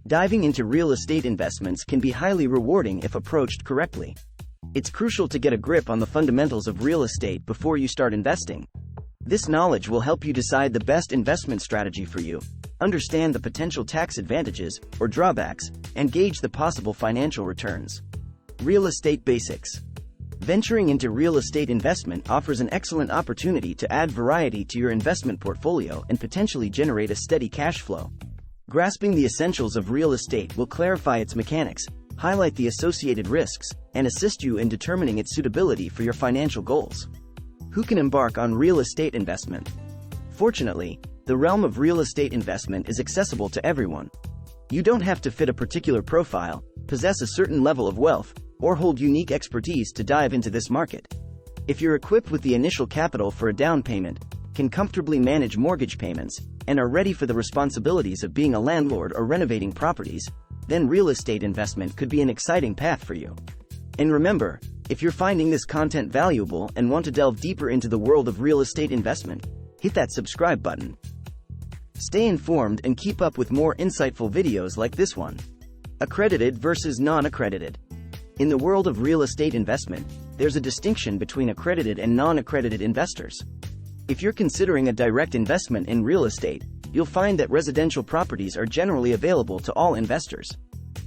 Diving into real estate investments can be highly rewarding if approached correctly. It's crucial to get a grip on the fundamentals of real estate before you start investing. This knowledge will help you decide the best investment strategy for you, understand the potential tax advantages or drawbacks, and gauge the possible financial returns. Real estate basics. Venturing into real estate investment offers an excellent opportunity to add variety to your investment portfolio and potentially generate a steady cash flow. Grasping the essentials of real estate will clarify its mechanics, highlight the associated risks, and assist you in determining its suitability for your financial goals. Who can embark on real estate investment? Fortunately, the realm of real estate investment is accessible to everyone. You don't have to fit a particular profile, possess a certain level of wealth, or hold unique expertise to dive into this market. If you're equipped with the initial capital for a down payment, can comfortably manage mortgage payments, and are ready for the responsibilities of being a landlord or renovating properties, then real estate investment could be an exciting path for you. And remember, if you're finding this content valuable and want to delve deeper into the world of real estate investment, hit that subscribe button. Stay informed and keep up with more insightful videos like this one. Accredited versus non-accredited. In the world of real estate investment, there's a distinction between accredited and non-accredited investors. If you're considering a direct investment in real estate, you'll find that residential properties are generally available to all investors.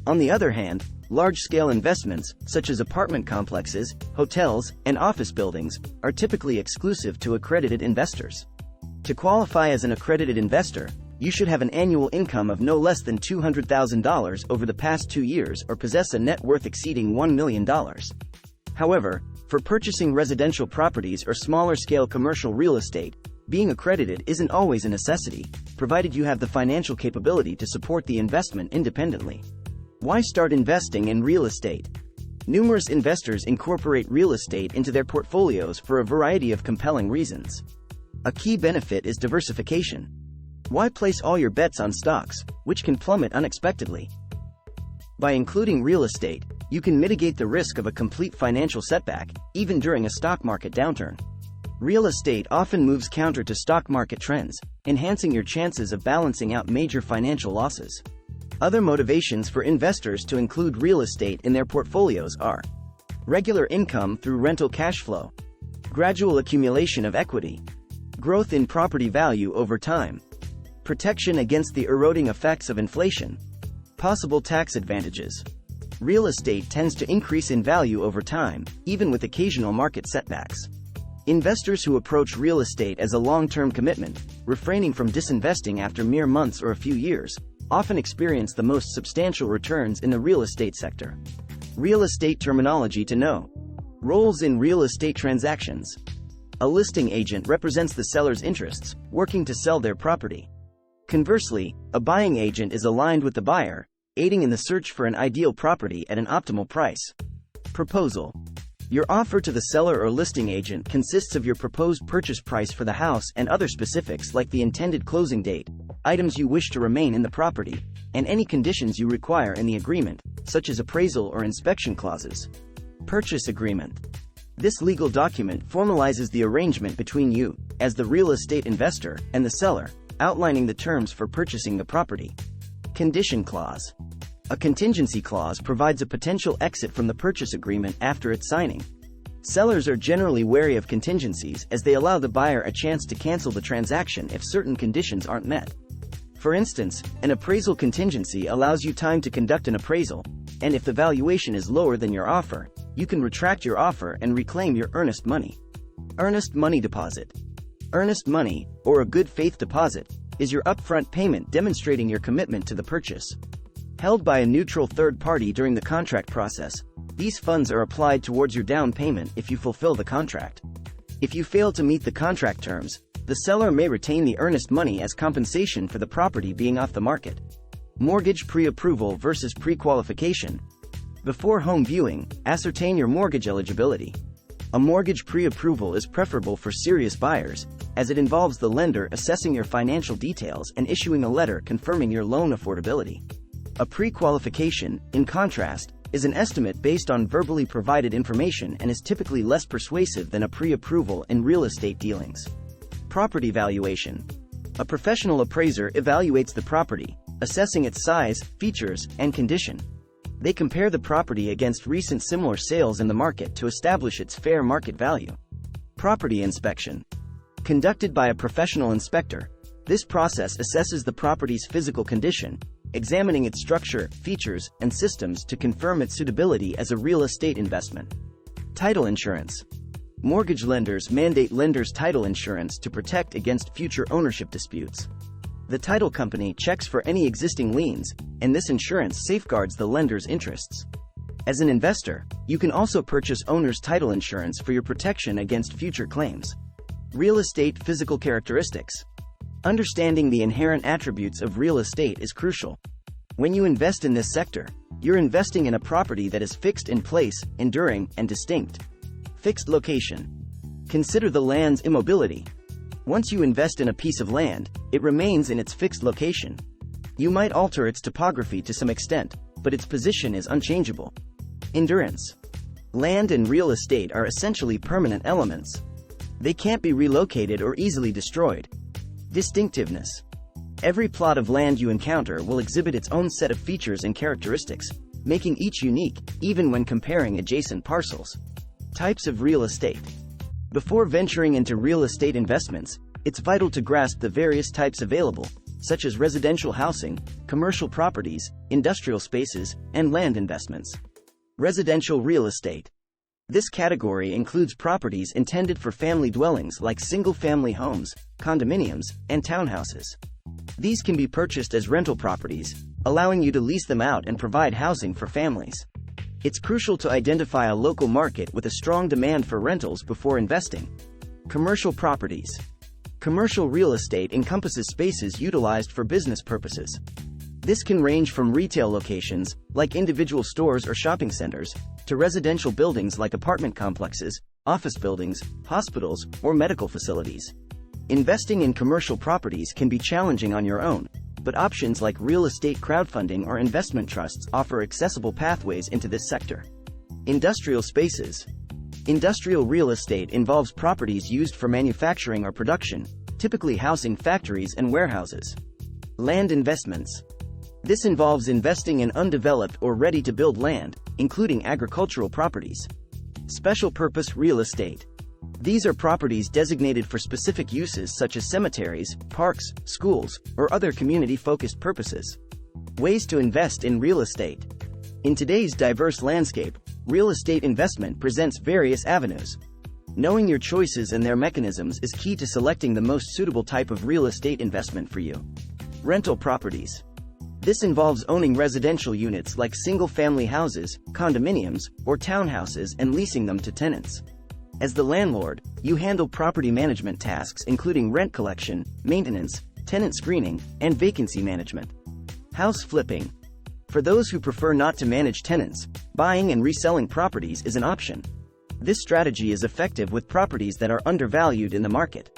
On the other hand, large-scale investments, such as apartment complexes, hotels, and office buildings, are typically exclusive to accredited investors. To qualify as an accredited investor, you should have an annual income of no less than $200,000 over the past 2 years or possess a net worth exceeding $1 million. However, for purchasing residential properties or smaller-scale commercial real estate, being accredited isn't always a necessity, provided you have the financial capability to support the investment independently. Why start investing in real estate? Numerous investors incorporate real estate into their portfolios for a variety of compelling reasons. A key benefit is diversification. Why place all your bets on stocks, which can plummet unexpectedly? By including real estate, you can mitigate the risk of a complete financial setback, even during a stock market downturn. Real estate often moves counter to stock market trends, enhancing your chances of balancing out major financial losses. Other motivations for investors to include real estate in their portfolios are regular income through rental cash flow, gradual accumulation of equity, growth in property value over time, protection against the eroding effects of inflation, possible tax advantages. Real estate tends to increase in value over time, even with occasional market setbacks. Investors who approach real estate as a long-term commitment, refraining from disinvesting after mere months or a few years, often experience the most substantial returns in the real estate sector. Real estate terminology to know. Roles in real estate transactions. A listing agent represents the seller's interests, working to sell their property. Conversely, a buying agent is aligned with the buyer, aiding in the search for an ideal property at an optimal price. Proposal. Your offer to the seller or listing agent consists of your proposed purchase price for the house and other specifics like the intended closing date, items you wish to remain in the property, and any conditions you require in the agreement, such as appraisal or inspection clauses. Purchase agreement. This legal document formalizes the arrangement between you, as the real estate investor, and the seller, outlining the terms for purchasing the property. Condition clause. A contingency clause provides a potential exit from the purchase agreement after its signing. Sellers are generally wary of contingencies as they allow the buyer a chance to cancel the transaction if certain conditions aren't met. For instance, an appraisal contingency allows you time to conduct an appraisal, and if the valuation is lower than your offer, you can retract your offer and reclaim your earnest money. Earnest money deposit. Earnest money, or a good faith deposit, is your upfront payment demonstrating your commitment to the purchase. Held by a neutral third party during the contract process, these funds are applied towards your down payment if you fulfill the contract. If you fail to meet the contract terms, the seller may retain the earnest money as compensation for the property being off the market. Mortgage pre-approval versus pre-qualification. Before home viewing, ascertain your mortgage eligibility. A mortgage pre-approval is preferable for serious buyers, as it involves the lender assessing your financial details and issuing a letter confirming your loan affordability. A pre-qualification, in contrast, is an estimate based on verbally provided information and is typically less persuasive than a pre-approval in real estate dealings. Property valuation. A professional appraiser evaluates the property, assessing its size, features, and condition. They compare the property against recent similar sales in the market to establish its fair market value. Property inspection. Conducted by a professional inspector, this process assesses the property's physical condition, examining its structure, features, and systems to confirm its suitability as a real estate investment. Title insurance. Mortgage lenders mandate lenders' title insurance to protect against future ownership disputes. The title company checks for any existing liens, and this insurance safeguards the lender's interests. As an investor, you can also purchase owner's title insurance for your protection against future claims. Real estate physical characteristics. Understanding the inherent attributes of real estate is crucial. When you invest in this sector, you're investing in a property that is fixed in place, enduring, and distinct. Fixed location. Consider the land's immobility. Once you invest in a piece of land, it remains in its fixed location. You might alter its topography to some extent, but its position is unchangeable. Endurance. Land and real estate are essentially permanent elements. They can't be relocated or easily destroyed. Distinctiveness. Every plot of land you encounter will exhibit its own set of features and characteristics, making each unique, even when comparing adjacent parcels. Types of real estate. Before venturing into real estate investments, it's vital to grasp the various types available, such as residential housing, commercial properties, industrial spaces, and land investments. Residential real estate. This category includes properties intended for family dwellings like single-family homes, condominiums, and townhouses. These can be purchased as rental properties, allowing you to lease them out and provide housing for families. It's crucial to identify a local market with a strong demand for rentals before investing. Commercial properties. Commercial real estate encompasses spaces utilized for business purposes. This can range from retail locations, like individual stores or shopping centers, to residential buildings like apartment complexes, office buildings, hospitals, or medical facilities. Investing in commercial properties can be challenging on your own, but options like real estate crowdfunding or investment trusts offer accessible pathways into this sector. Industrial spaces. Industrial real estate involves properties used for manufacturing or production, typically housing factories and warehouses. Land investments. This involves investing in undeveloped or ready-to-build land, including agricultural properties. Special purpose real estate. These are properties designated for specific uses such as cemeteries, parks, schools, or other community-focused purposes. Ways to invest in real estate. In today's diverse landscape, real estate investment presents various avenues. Knowing your choices and their mechanisms is key to selecting the most suitable type of real estate investment for you. Rental properties. This involves owning residential units like single-family houses, condominiums, or townhouses and leasing them to tenants. As the landlord, you handle property management tasks including rent collection, maintenance, tenant screening, and vacancy management. House flipping. For those who prefer not to manage tenants, buying and reselling properties is an option. This strategy is effective with properties that are undervalued in the market.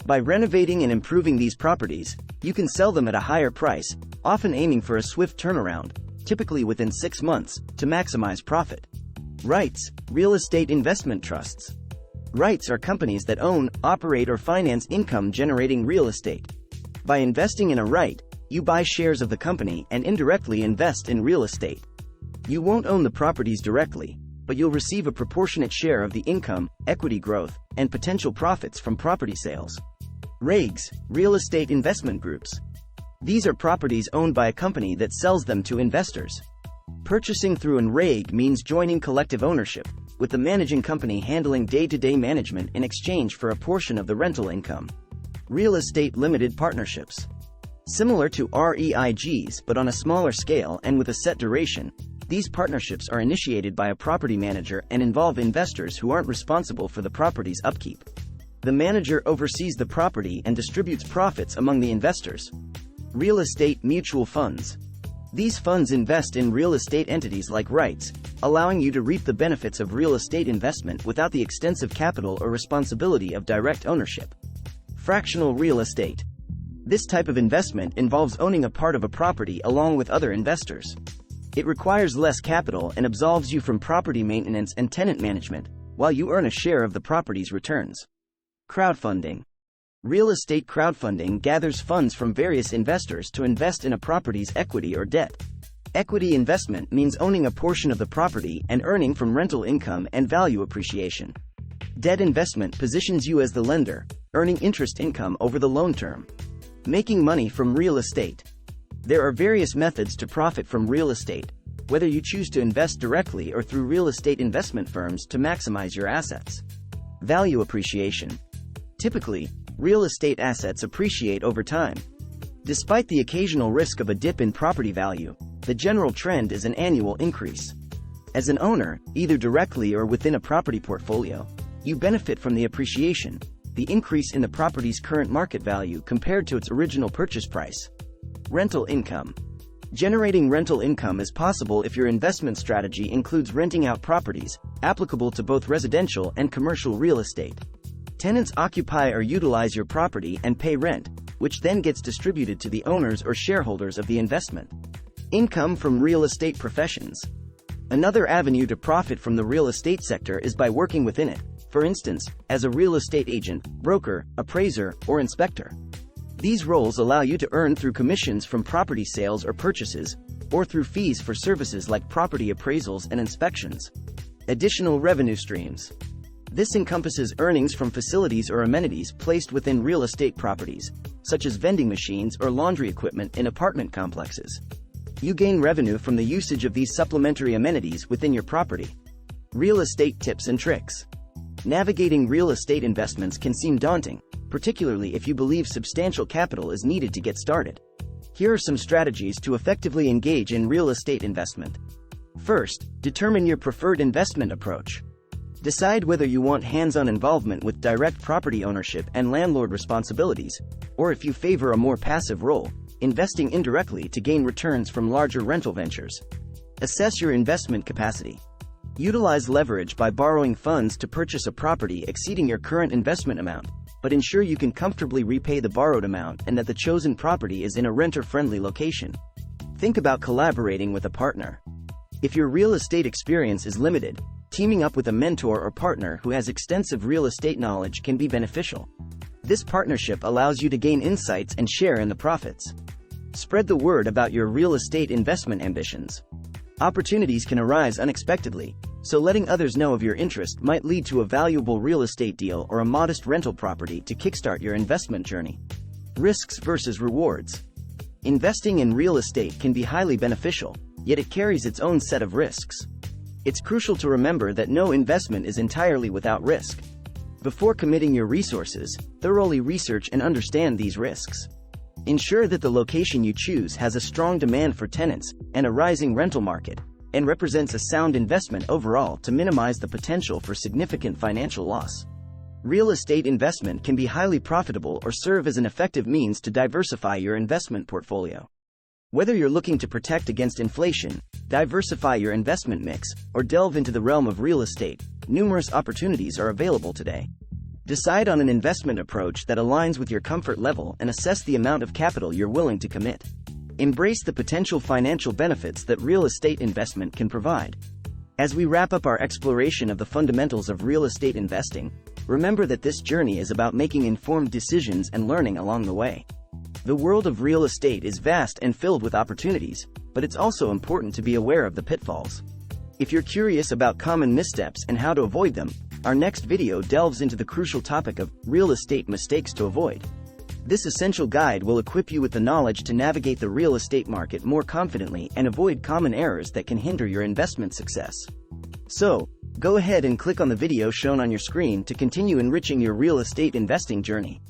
By renovating and improving these properties, you can sell them at a higher price, often aiming for a swift turnaround, typically within 6 months, to maximize profit. REITs, real estate investment trusts. REITs are companies that own, operate or finance income-generating real estate. By investing in a REIT, you buy shares of the company and indirectly invest in real estate. You won't own the properties directly, but you'll receive a proportionate share of the income, equity growth, and potential profits from property sales. REIGs, real estate investment groups. These are properties owned by a company that sells them to investors. Purchasing through an REIG means joining collective ownership, with the managing company handling day-to-day management in exchange for a portion of the rental income. Real estate limited partnerships. Similar to REIGs but on a smaller scale and with a set duration, these partnerships are initiated by a property manager and involve investors who aren't responsible for the property's upkeep. The manager oversees the property and distributes profits among the investors. Real estate mutual funds. These funds invest in real estate entities like REITs, allowing you to reap the benefits of real estate investment without the extensive capital or responsibility of direct ownership. Fractional real estate. This type of investment involves owning a part of a property along with other investors. It requires less capital and absolves you from property maintenance and tenant management, while you earn a share of the property's returns. Crowdfunding. Real estate crowdfunding gathers funds from various investors to invest in a property's equity or debt. Equity investment means owning a portion of the property and earning from rental income and value appreciation. Debt investment positions you as the lender, earning interest income over the loan term. Making money from real estate. There are various methods to profit from real estate, whether you choose to invest directly or through real estate investment firms to maximize your assets. Value appreciation. Typically, real estate assets appreciate over time. Despite the occasional risk of a dip in property value, the general trend is an annual increase. As an owner, either directly or within a property portfolio, you benefit from the appreciation, the increase in the property's current market value compared to its original purchase price. Rental income. Generating rental income is possible if your investment strategy includes renting out properties, applicable to both residential and commercial real estate. Tenants occupy or utilize your property and pay rent, which then gets distributed to the owners or shareholders of the investment. Income from real estate professions. Another avenue to profit from the real estate sector is by working within it, for instance, as a real estate agent, broker, appraiser, or inspector. These roles allow you to earn through commissions from property sales or purchases, or through fees for services like property appraisals and inspections. Additional revenue streams. This encompasses earnings from facilities or amenities placed within real estate properties, such as vending machines or laundry equipment in apartment complexes. You gain revenue from the usage of these supplementary amenities within your property. Real estate tips and tricks. Navigating real estate investments can seem daunting, particularly if you believe substantial capital is needed to get started. Here are some strategies to effectively engage in real estate investment. First, determine your preferred investment approach. Decide whether you want hands-on involvement with direct property ownership and landlord responsibilities, or if you favor a more passive role, investing indirectly to gain returns from larger rental ventures. Assess your investment capacity. Utilize leverage by borrowing funds to purchase a property exceeding your current investment amount, but ensure you can comfortably repay the borrowed amount and that the chosen property is in a renter-friendly location. Think about collaborating with a partner. If your real estate experience is limited, teaming up with a mentor or partner who has extensive real estate knowledge can be beneficial. This partnership allows you to gain insights and share in the profits. Spread the word about your real estate investment ambitions. Opportunities can arise unexpectedly, so letting others know of your interest might lead to a valuable real estate deal or a modest rental property to kickstart your investment journey. Risks versus rewards. Investing in real estate can be highly beneficial, yet it carries its own set of risks. It's crucial to remember that no investment is entirely without risk. Before committing your resources, thoroughly research and understand these risks. Ensure that the location you choose has a strong demand for tenants and a rising rental market, and represents a sound investment overall to minimize the potential for significant financial loss. Real estate investment can be highly profitable or serve as an effective means to diversify your investment portfolio. Whether you're looking to protect against inflation, diversify your investment mix, or delve into the realm of real estate, numerous opportunities are available today. Decide on an investment approach that aligns with your comfort level and assess the amount of capital you're willing to commit. Embrace the potential financial benefits that real estate investment can provide. As we wrap up our exploration of the fundamentals of real estate investing, remember that this journey is about making informed decisions and learning along the way. The world of real estate is vast and filled with opportunities, but it's also important to be aware of the pitfalls. If you're curious about common missteps and how to avoid them, our next video delves into the crucial topic of real estate mistakes to avoid. This essential guide will equip you with the knowledge to navigate the real estate market more confidently and avoid common errors that can hinder your investment success. So, go ahead and click on the video shown on your screen to continue enriching your real estate investing journey.